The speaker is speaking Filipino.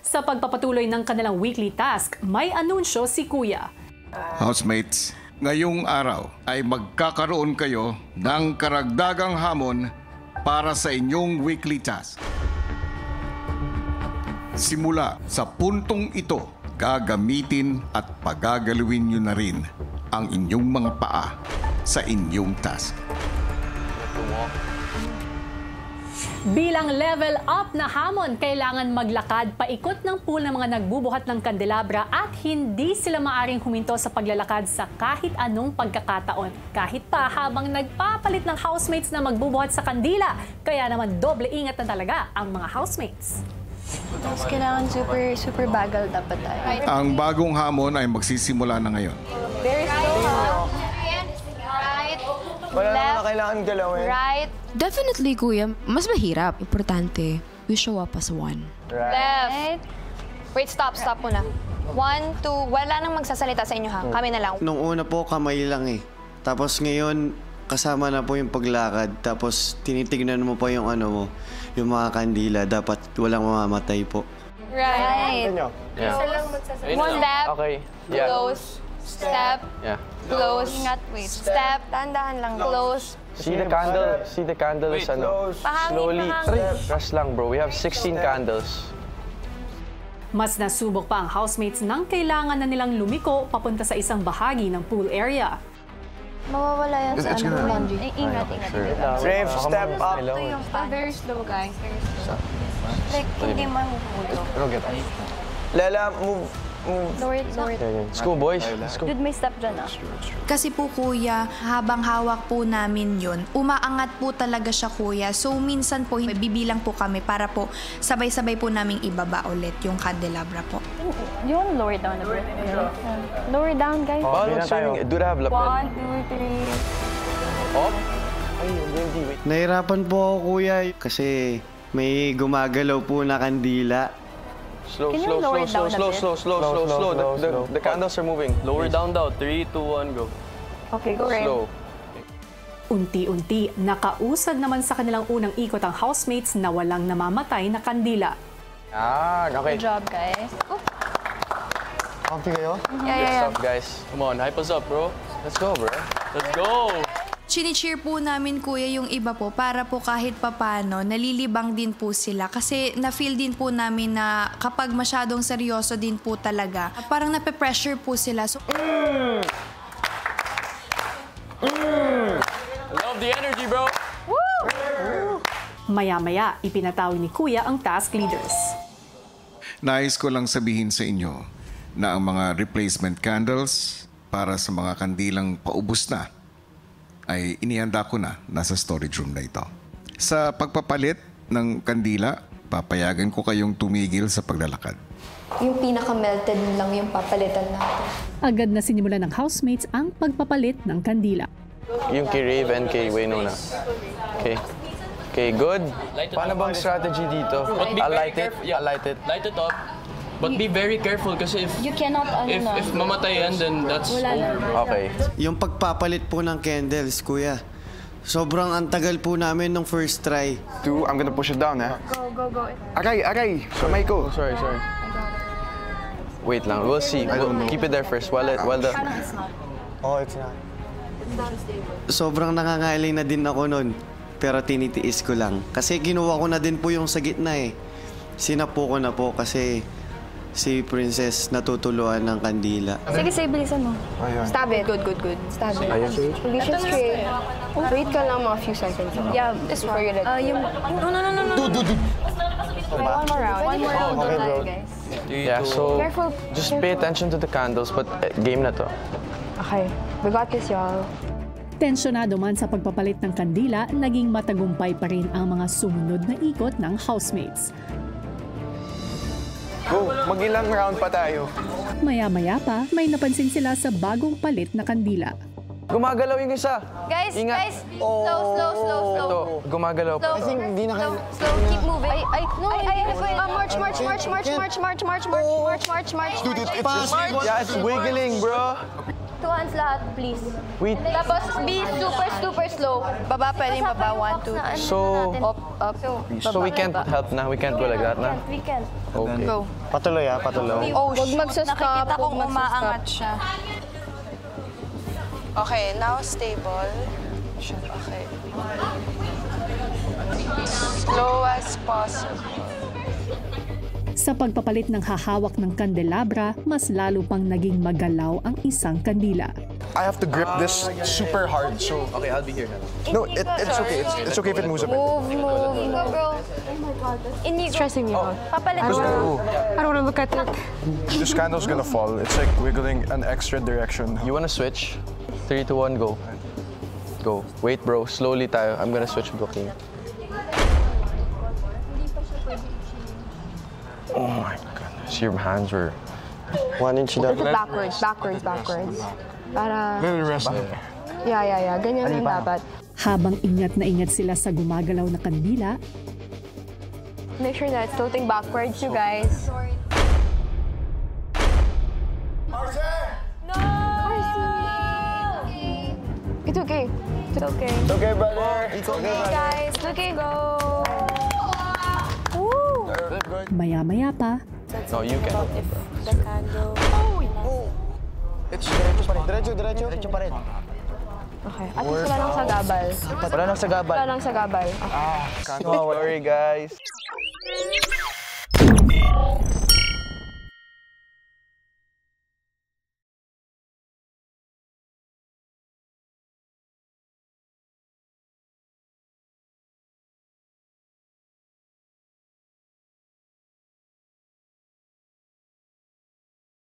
Sa pagpapatuloy ng kanilang weekly task, may anunsyo si Kuya. Housemates, ngayong araw ay magkakaroon kayo ng karagdagang hamon para sa inyong weekly task. Simula sa puntong ito, gagamitin at pagagalawin nyo na rin ang inyong mga paa sa inyong task. Bilang level up na hamon, kailangan maglakad paikot ng pool ng mga nagbubuhat ng kandelabra at hindi sila maaring huminto sa paglalakad sa kahit anong pagkakataon. Kahit pa habang nagpapalit ng housemates na magbubuhat sa kandila. Kaya naman doble ingat na talaga ang mga housemates. Tapos kailangan super bagal dapat tayo. Ang bagong hamon ay magsisimula na ngayon. Very slow. Wala naman na kailangan galawin. Right. Definitely, Kuya. Mas mahirap. Importante, we show up as one. Left. Wait, stop muna. 1, 2, wala nang magsasalita sa inyo ha. Kami na lang. Nung una po, kamay lang eh. Tapos ngayon, kasama na po yung paglakad. Tapos tinitignan mo pa yung ano mo, yung mga kandila. Dapat walang mamamatay po. Right. Yeah. One step. Okay. Yeah. Close. Step. Yeah. Close. Ingat, wait. Step. Tandahan lang. Close. See the candle? See the candle is ano? Slowly. Rush lang, bro. We have 16 candles. Mas nasubok pa ang housemates nang kailangan na nilang lumiko papunta sa isang bahagi ng pool area. Mawawala yan sa ano, laundry. Ingat. Brave, step up. Very slow, guys. Very slow. Like, hindi man Bro, get up. Lela, move. Lower it. Let's go, boys. Let's go. Dude, may step dyan ah. Kasi po, Kuya, habang hawak po namin yun, umaangat po talaga siya, Kuya. So, minsan po, bibilang po kami para po sabay-sabay po naming ibaba ulit yung candelabra po. You want to lower it down a bit? Lower it down, guys. Balance swimming. Do they have lapel? 1, 2, 3. Up. Ay, hindi. Wait. Nahirapan po ako, kuya, kasi may gumagalaw po na kandila. Slow. Can you lower it down a bit? The candles are moving. Lower down. 3, 2, 1, go. Okay, go right. Slow. Unti-unti, nakausad naman sa kanilang unang ikot ang housemates na walang namamatay na kandila. Okay. Good job, guys. Comfy kayo? Good stuff, guys. Come on, hype us up, bro. Let's go, bro. Let's go. Chini-cheer po namin, Kuya, yung iba po para po kahit papano, nalilibang din po sila. Kasi na-feel din po namin na kapag masyadong seryoso din po talaga, parang nape-pressure po sila. So, Love the energy, bro. Maya-maya, ipinatawag ni Kuya ang task leaders. Nais ko lang sabihin sa inyo na ang mga replacement candles para sa mga kandilang paubos na ay inihanda ko na nasa storage room na ito. Sa pagpapalit ng kandila, papayagan ko kayong tumigil sa paglalakad. Yung pinaka-melted lang yung papalitan natin. Agad na sinimulan ng housemates ang pagpapalit ng kandila. Yung kay Rave and kay Waynona. Okay. Okay, good. Paano bang strategy dito? I'll light it. I'll light it. Light it up. But be very careful kasi You cannot, if mamatay yan, then that's over. Okay. Yung pagpapalit po ng candles, kuya, sobrang antagal po namin nung first try. I'm gonna push it down, ha? Go. Aray! Kamay ko. Sorry. Wait lang. We'll see. We'll keep it there first while the... Oh, it's not. Sobrang nangangailing na din ako nun, pero tinitiis ko lang. Kasi kinuha ko na din po yung sa gitna eh. Sinapo ko na po kasi si Princess natutuluan ng kandila. Sige, bilisan mo. Stab it. Good. Stab it. Release it straight. Wait ka lang mga few seconds. Yeah, before you let go. No. One more round. Okay, bro. Guys. Yeah, so Careful. just pay attention to the candles, but game na to. Okay, we got this, y'all. Tensyonado man sa pagpapalit ng kandila, naging matagumpay pa rin ang mga sumunod na ikot ng housemates. Go, mag-ilang round pa tayo. Maya-maya pa, may napansin sila sa bagong palit na kandila. Gumagalaw yung isa. Guys, Ingat. slow. Ito, gumagalaw pa. I think hindi na kayo... Slow, keep moving. March. Dude, it's just... Yeah, it's wiggling, bro. 2 hands lahat, please. Wait. Tapos, be super slow. Baba, pwedeng baba. 1, 2. So Up. we can't help na? We can't go like that na? We can. Okay. Go. Patuloy patuloy. Oh, huwag magsa-stop. Nakikita kong huwag magsa-stop. umaangat siya. Okay, now stable. Okay. Slow as possible. Sa pagpapalit ng hahawak ng kandelabra, mas lalo pang naging magalaw ang isang kandila. I have to grip this super hard, so... Okay, I'll be here now. No, it's okay. It's okay if it moves a bit. Move, bro. Stressing me out. Papalit Just mo. go. I don't want to look at it. This candle's gonna fall. It's like wiggling an extra direction. You wanna switch? 3, 2, 1, go. Go. Wait, bro. Slowly tayo. I'm gonna switch booking. Oh my goodness. Your hands were... 1 inch down. Backwards. Para... Little rest. Yeah. Ganyan lang dapat. Habang ingat na ingat sila sa gumagalaw na kandila, Make sure that it's tilting backwards, you guys. No! It's okay. It's okay. It's okay, brother. It's okay, guys. It's okay. Go. maya-maya pa, No, you can. The candle. It's diretso pa rin. Okay. At least wala nang sagabal. Wala nang sagabal. Wala nang sagabal. Okay. Sorry, guys.